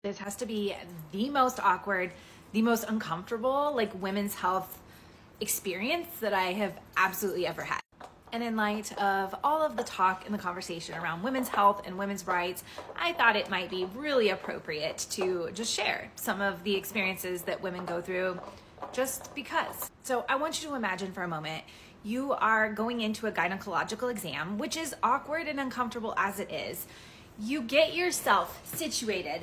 This has to be the most awkward, the most uncomfortable, like women's health experience that I have absolutely ever had. And in light of all of the talk and the conversation around women's health and women's rights, I thought it might be really appropriate to just share some of the experiences that women go through just because. So I want you to imagine for a moment, you are going into a gynecological exam, which is awkward and uncomfortable as it is. You get yourself situated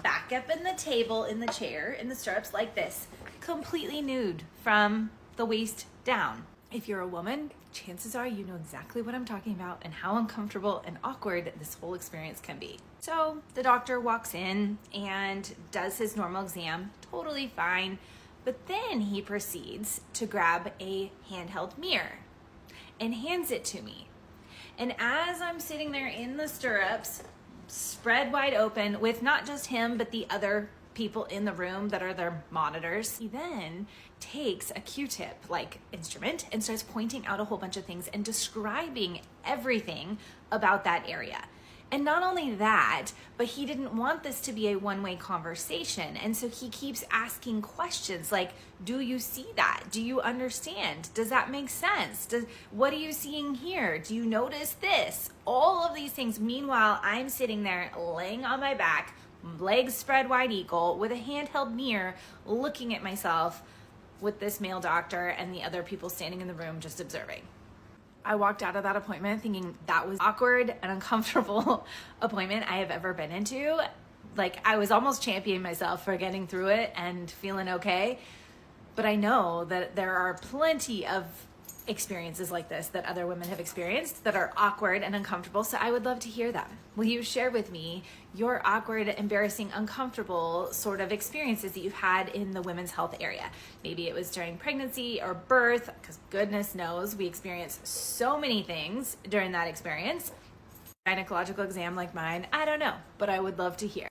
back up in the table, in the chair, in the stirrups like this, completely nude from the waist down. If you're a woman, chances are you know exactly what I'm talking about and how uncomfortable and awkward this whole experience can be. So the doctor walks in and does his normal exam, totally fine, but then he proceeds to grab a handheld mirror and hands it to me. And as I'm sitting there in the stirrups, spread wide open with not just him, but the other people in the room that are their monitors, he then takes a Q-tip like instrument and starts pointing out a whole bunch of things and describing everything about that area. And not only that, but he didn't want this to be a one-way conversation. And so he keeps asking questions like, do you see that? Do you understand? Does that make sense? What are you seeing here? Do you notice this? All of these things. Meanwhile, I'm sitting there laying on my back, legs spread wide eagle, with a handheld mirror, looking at myself with this male doctor and the other people standing in the room just observing. I walked out of that appointment thinking that was awkward and uncomfortable appointment I have ever been into. Like, I was almost championing myself for getting through it and feeling okay. But I know that there are plenty of experiences like this that other women have experienced that are awkward and uncomfortable. So I would love to hear them. Will you share with me your awkward, embarrassing, uncomfortable sort of experiences that you've had in the women's health area? Maybe it was during pregnancy or birth, because goodness knows we experience so many things during that experience. Gynecological exam like mine, I don't know, but I would love to hear.